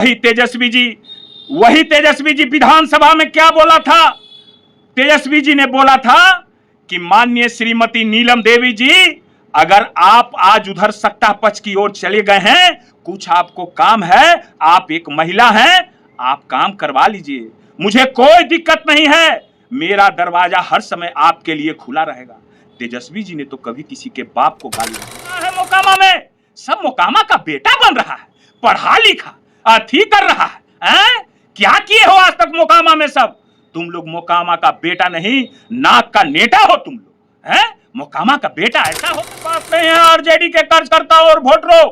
वही तेजस्वी जी विधानसभा में क्या बोला था? तेजस्वी जी ने बोला था कि माननीय श्रीमती नीलम देवी जी, अगर आप आज उधर सत्ता पक्ष की ओर चले गए हैं, कुछ आपको काम है, आप एक महिला हैं, आप काम करवा लीजिए, मुझे कोई दिक्कत नहीं है, मेरा दरवाजा हर समय आपके लिए खुला रहेगा। तेजस्वी जी ने तो कभी किसी के बाप को गाली नहीं है। मोकामा में सब मोकामा का बेटा बन रहा है, पढ़ा लिखा अथी कर रहा है। क्या किए हो आज तक मोकामा में? सब तुम लोग मोकामा का बेटा नहीं, नाक का नेटा हो तुम लोग, हैं? मोकामा का बेटा ऐसा हो पास में है आरजेडी के कार्यकर्ताओं और वोटरों।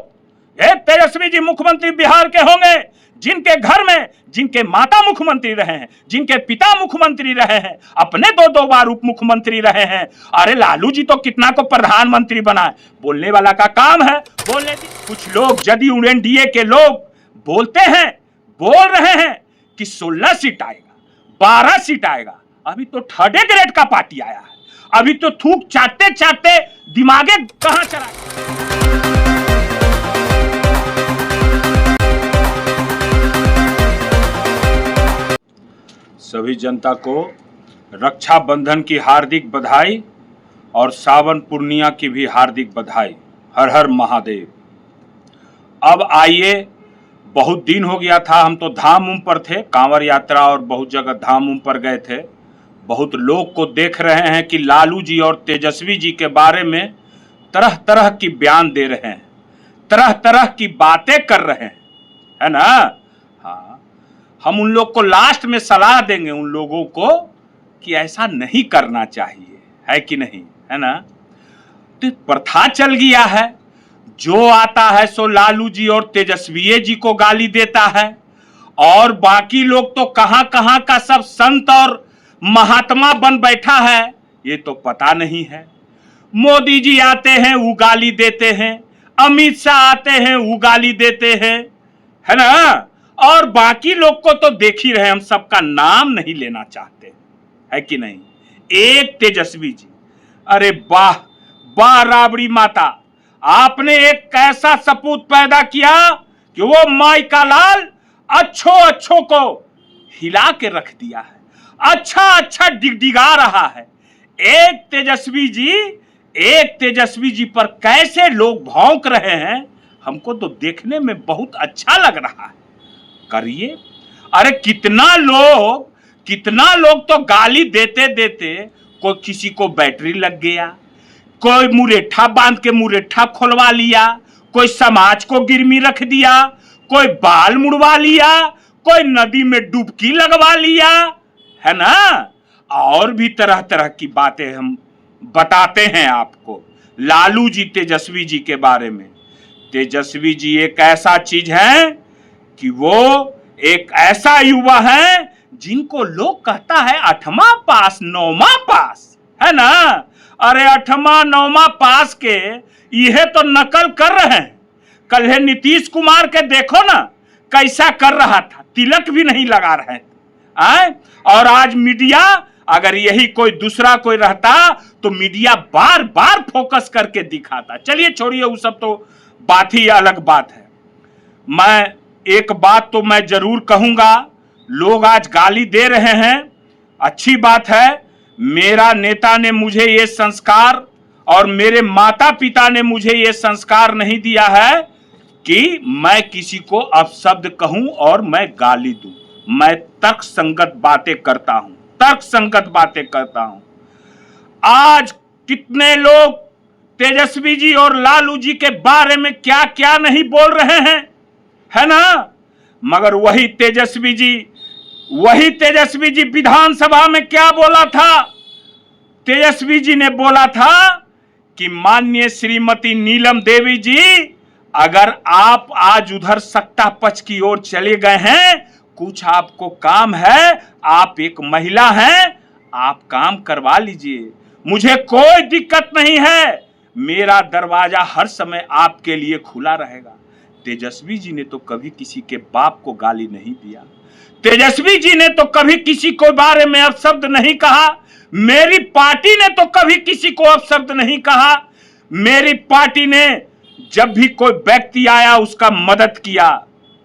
ये तेजस्वी जी मुख्यमंत्री बिहार के होंगे, जिनके घर में जिनके माता मुख्यमंत्री रहे हैं, जिनके पिता मुख्यमंत्री रहे हैं, अपने दो बार उप मुख्यमंत्री रहे हैं। अरे लालू जी तो कितना को प्रधानमंत्री बनाए, बोलने वाला का काम है बोलने। कुछ लोग जदयू एनडीए के लोग बोलते हैं, बोल रहे हैं कि 16 सीट आएगा, 12 सीट आएगा। अभी तो थर्ड ग्रेड का पार्टी आया है, अभी तो थूक चाटते चाटते दिमागे कहां चला। सभी जनता को रक्षाबंधन की हार्दिक बधाई और सावन पूर्णिमा की भी हार्दिक बधाई। हर हर महादेव। अब आइए, बहुत दिन हो गया था, हम तो धाम उम पर थे, कांवड़ यात्रा और बहुत जगह धाम उम पर गए थे। बहुत लोग को देख रहे हैं कि लालू जी और तेजस्वी जी के बारे में तरह तरह की बयान दे रहे हैं, तरह तरह की बातें कर रहे हैं, है ना? हाँ, हम उन लोग को लास्ट में सलाह देंगे, उन लोगों को, कि ऐसा नहीं करना चाहिए, है कि नहीं, है ना? तो प्रथा चल गया है, जो आता है सो लालू जी और तेजस्वी जी को गाली देता है, और बाकी लोग तो कहां कहां का सब संत और महात्मा बन बैठा है, ये तो पता नहीं है। मोदी जी आते हैं वो गाली देते हैं, अमित शाह आते हैं वो गाली देते हैं, है ना? और बाकी लोग को तो देख ही रहे, हम सबका नाम नहीं लेना चाहते, है कि नहीं? एक तेजस्वी जी, अरे वाह वाह राबड़ी माता, आपने एक ऐसा सपूत पैदा किया कि वो माई का लाल अच्छों को हिला के रख दिया है, अच्छा डिगडिगा रहा है। एक तेजस्वी जी पर कैसे लोग भौंक रहे हैं, हमको तो देखने में बहुत अच्छा लग रहा है। करिए, अरे कितना लोग तो गाली देते देते, कोई किसी को बैटरी लग गया, कोई मुरेठा बांध के मुरेठा खोलवा लिया, कोई समाज को गिरमी रख दिया, कोई बाल मुड़वा लिया, कोई नदी में डुबकी लगवा लिया, है ना? और भी तरह तरह की बातें हम बताते हैं आपको लालू जी तेजस्वी जी के बारे में। तेजस्वी जी एक ऐसा चीज है कि वो एक ऐसा युवा है जिनको लोग कहता है 8वां पास 9वां पास, है ना? अरे 8वां 9वां पास के यह तो नकल कर रहे हैं। कल है नीतीश कुमार के देखो ना कैसा कर रहा था, तिलक भी नहीं लगा रहे हैं। और आज मीडिया, अगर यही कोई दूसरा कोई रहता तो मीडिया बार बार फोकस करके दिखाता। चलिए छोड़िए, वो सब तो बात ही अलग बात है। मैं एक बात तो मैं जरूर कहूंगा, लोग आज गाली दे रहे हैं, अच्छी बात है। मेरा नेता ने मुझे ये संस्कार और मेरे माता पिता ने मुझे ये संस्कार नहीं दिया है कि मैं किसी को अपशब्द कहूं और मैं गाली दूं। मैं तर्क संगत बातें करता हूं। आज कितने लोग तेजस्वी जी और लालू जी के बारे में क्या क्या नहीं बोल रहे हैं, है ना? मगर वही तेजस्वी जी विधानसभा में क्या बोला था? तेजस्वी जी ने बोला था कि माननीय श्रीमती नीलम देवी जी, अगर आप आज उधर सत्ता पक्ष की ओर चले गए हैं, कुछ आपको काम है, आप एक महिला हैं, आप काम करवा लीजिए, मुझे कोई दिक्कत नहीं है, मेरा दरवाजा हर समय आपके लिए खुला रहेगा। तेजस्वी जी ने तो कभी किसी के बाप को गाली नहीं दिया, तेजस्वी जी ने तो कभी किसी को बारे में अपशब्द नहीं कहा, मेरी पार्टी ने तो कभी किसी को अपशब्द नहीं कहा। मेरी पार्टी ने जब भी कोई व्यक्ति आया उसका मदद किया,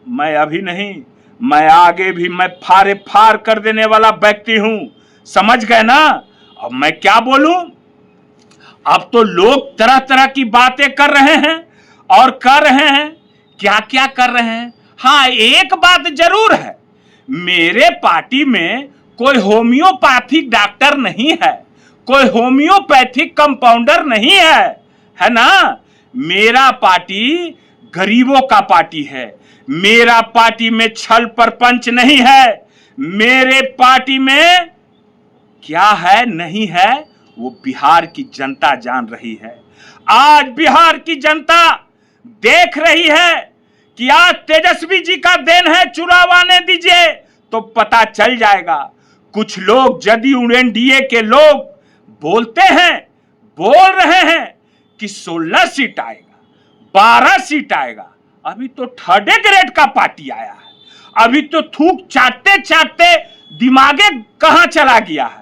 मैं अभी नहीं, मैं आगे भी मैं फारे फार कर देने वाला व्यक्ति हूं, समझ गए ना। अब मैं क्या बोलूं, अब तो लोग तरह तरह की बातें कर रहे हैं और कर रहे हैं, क्या क्या कर रहे हैं। हाँ, एक बात जरूर है, मेरे पार्टी में कोई होम्योपैथिक डॉक्टर नहीं है, कोई होम्योपैथिक कंपाउंडर नहीं है ना। मेरा पार्टी गरीबों का पार्टी है, मेरा पार्टी में छल परपंच नहीं है, मेरे पार्टी में क्या है नहीं है वो बिहार की जनता जान रही है। आज बिहार की जनता देख रही है कि आज तेजस्वी जी का देन है, चुनाव आने दीजिए तो पता चल जाएगा। कुछ लोग जदयू एनडीए के लोग बोलते हैं, बोल रहे हैं कि 16 सीट आएगा, 12 सीट आएगा। अभी तो थर्ड ग्रेड का पार्टी आया है, अभी तो थूक चाटते चाटते दिमागे कहां चला गया है।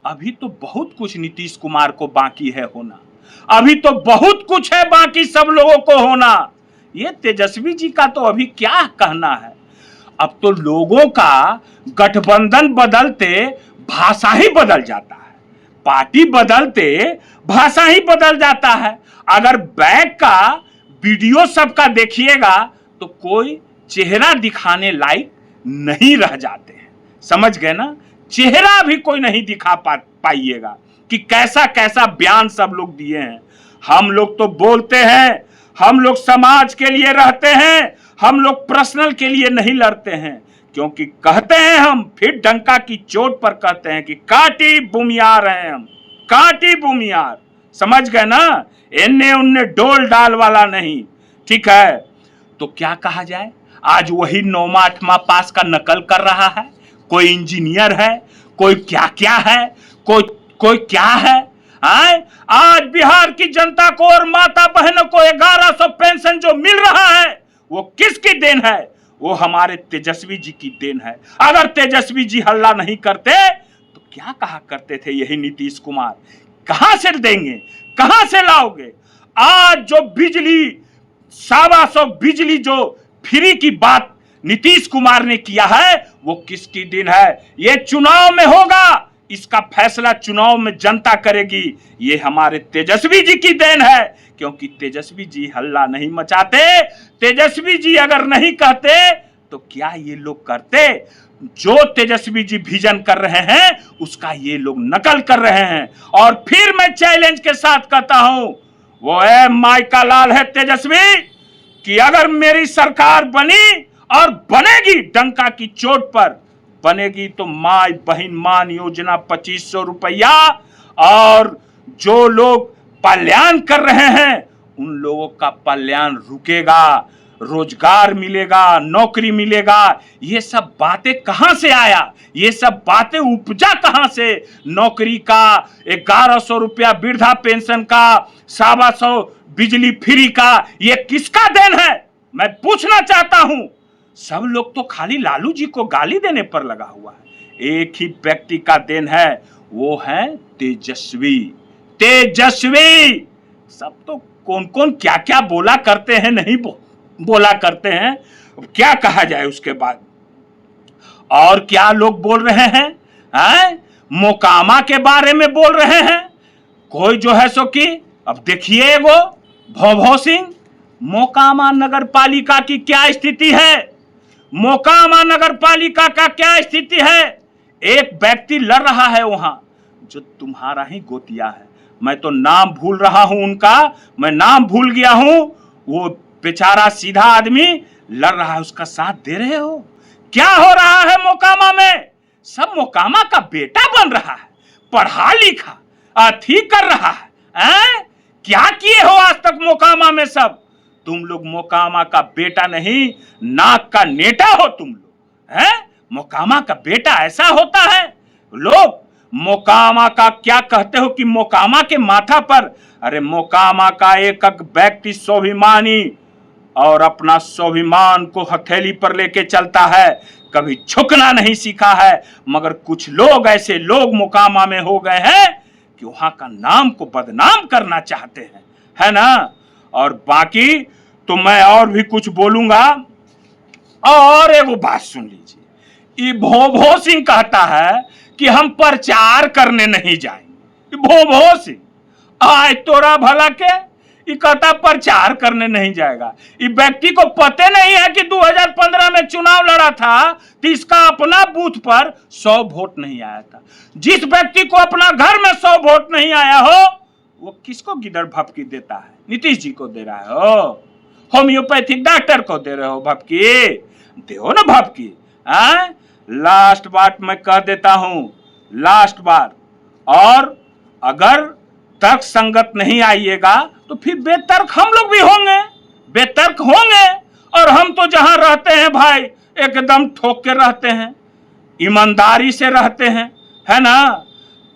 अभी तो बहुत कुछ नीतीश कुमार को बाकी है होना, अभी तो बहुत कुछ है बाकी सब लोगों को होना। ये तेजस्वी जी का तो अभी क्या कहना है। अब तो लोगों का गठबंधन बदलते भाषा ही बदल जाता है, पार्टी बदलते भाषा ही बदल जाता है। अगर बैक का वीडियो सबका देखिएगा तो कोई चेहरा दिखाने लायक नहीं रह जाते हैं, समझ गए ना। चेहरा भी कोई नहीं दिखा पाइएगा कि कैसा कैसा बयान सब लोग दिए हैं। हम लोग तो बोलते हैं, हम लोग समाज के लिए रहते हैं, हम लोग पर्सनल के लिए नहीं लड़ते हैं, क्योंकि कहते हैं हम, फिर डंका की चोट पर कहते हैं कि काटी बुमियार हैं हम, काटी बुमियार, समझ गए ना। इन्ने उन्ने डोल डाल वाला नहीं, ठीक है। तो क्या कहा जाए, आज वही 9वां 8वां पास का नकल कर रहा है, कोई इंजीनियर है, कोई क्या क्या है, कोई क्या है। आज बिहार की जनता को और माता बहनों को 1100 पेंशन जो मिल रहा है वो किसकी देन है, वो हमारे तेजस्वी जी की देन है। अगर तेजस्वी जी हल्ला नहीं करते तो क्या कहा करते थे यही नीतीश कुमार, कहां से देंगे, कहां से लाओगे। आज जो बिजली 125 बिजली जो फ्री की बात नीतीश कुमार ने किया है वो किसकी देन है। ये चुनाव में होगा, इसका फैसला चुनाव में जनता करेगी। ये हमारे तेजस्वी जी की देन है, क्योंकि तेजस्वी जी हल्ला नहीं मचाते, तेजस्वी जी अगर नहीं कहते तो क्या ये लोग करते। जो तेजस्वी जी विजन कर रहे हैं उसका ये लोग नकल कर रहे हैं। और फिर मैं चैलेंज के साथ कहता हूं, वो है माइका लाल है तेजस्वी, कि अगर मेरी सरकार बनी और बनेगी डंका की चोट पर बनेगी तो माई बहन मान योजना 2500 रुपया, और जो लोग पलायन कर रहे हैं उन लोगों का पलायन रुकेगा, रोजगार मिलेगा, नौकरी मिलेगा। ये सब बातें कहां से आया, ये सब बातें उपजा कहां से। नौकरी का 1100 रुपया, वृद्धा पेंशन का 125 बिजली फ्री का, ये किसका देन है मैं पूछना चाहता हूं। सब लोग तो खाली लालू जी को गाली देने पर लगा हुआ है, एक ही व्यक्ति का देन है, वो है तेजस्वी। तेजस्वी सब तो कौन कौन क्या क्या बोला करते हैं, नहीं बोला करते हैं, क्या कहा जाए उसके बाद। और क्या लोग बोल रहे हैं, मोकामा के बारे में बोल रहे हैं कोई जो है सो कि, अब देखिए वो भौभौ सिंह, मोकामा नगर पालिका की क्या स्थिति है, मोकामा नगर पालिका का क्या स्थिति है। एक व्यक्ति लड़ रहा है वहां जो तुम्हारा ही गोतिया है, मैं तो नाम भूल रहा हूं उनका, मैं नाम भूल गया हूं। वो बेचारा सीधा आदमी लड़ रहा है, उसका साथ दे रहे हो। क्या हो रहा है मोकामा में, सब मोकामा का बेटा बन रहा है, पढ़ा लिखा ठीक कर रहा है। क्या किए हो आज तक मोकामा में सब, तुम लोग मोकामा का बेटा नहीं, नाक का नेटा हो तुम लोग, हैं। मोकामा का बेटा ऐसा होता है। लोग मोकामा का क्या कहते हो कि मोकामा के माथा पर, अरे मोकामा का एक व्यक्ति स्वाभिमानी और अपना स्वाभिमान को हथेली पर लेके चलता है, कभी झुकना नहीं सीखा है। मगर कुछ लोग ऐसे लोग मोकामा में हो गए हैं कि वहां का नाम को बदनाम करना चाहते हैं, है ना। और बाकी तो मैं और भी कुछ बोलूंगा, और एगो बात सुन लीजिए, ये भोभो सिंह कहता है कि हम प्रचार करने नहीं जाएंगे। भोभो सिंह आय तोरा भला के ये कहता प्रचार करने नहीं जाएगा। ये व्यक्ति को पता नहीं है कि 2015 में चुनाव लड़ा था तो इसका अपना बूथ पर 100 वोट नहीं आया था। जिस व्यक्ति को अपना घर में 100 वोट नहीं आया हो वो किसको गिदड़ भपकी देता है? नीतीश जी को दे रहा हो, होम्योपैथिक डॉक्टर को दे रहे हो भपकी, दो ना भपकी। लास्ट बात मैं कह देता हूं, लास्ट बार, और अगर तर्क संगत नहीं आइएगा तो फिर बेतर्क हम लोग भी होंगे, बेतर्क होंगे। और हम तो जहां रहते हैं भाई एकदम ठोक के रहते हैं, ईमानदारी से रहते हैं, है ना।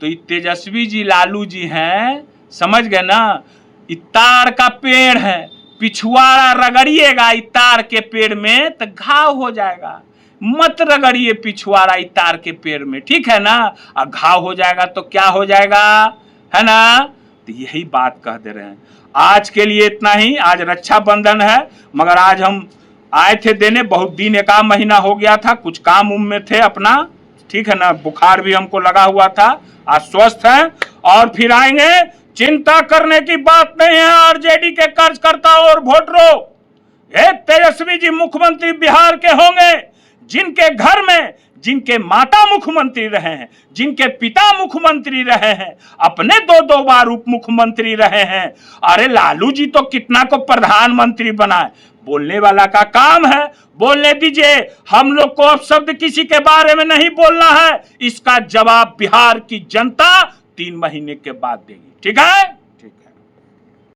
तो तेजस्वी जी लालू जी हैं, समझ गए ना। इतार का पेड़ है, पिछुआड़ा रगड़िएगा इतार के पेड़ में तो घाव हो जाएगा। मत रगड़िए पिछुआड़ा इतार के पेड़ में, ठीक है ना। और घाव हो जाएगा तो क्या हो जाएगा, है ना। तो यही बात कह दे रहे हैं। आज के लिए इतना ही। आज रक्षाबंधन है, मगर आज हम आए थे देने, बहुत दिन, एक महीना हो गया था, कुछ काम उम में थे अपना, ठीक है ना। बुखार भी हमको लगा हुआ था, आज स्वस्थ हैं और फिर आएंगे। चिंता करने की बात नहीं है आरजेडी के कार्यकर्ता और वोटरों। ये तेजस्वी जी मुख्यमंत्री बिहार के होंगे जिनके घर में जिनके माता मुख्यमंत्री रहे हैं, जिनके पिता मुख्यमंत्री रहे हैं, अपने 2-2 बार उप मुख्यमंत्री रहे हैं। अरे लालू जी तो कितना को प्रधानमंत्री बनाए, बोलने वाला का काम है, बोलने दीजिए। हम लोग को अब शब्द किसी के बारे में नहीं बोलना है। इसका जवाब बिहार की जनता 3 महीने के बाद देगी, ठीक है।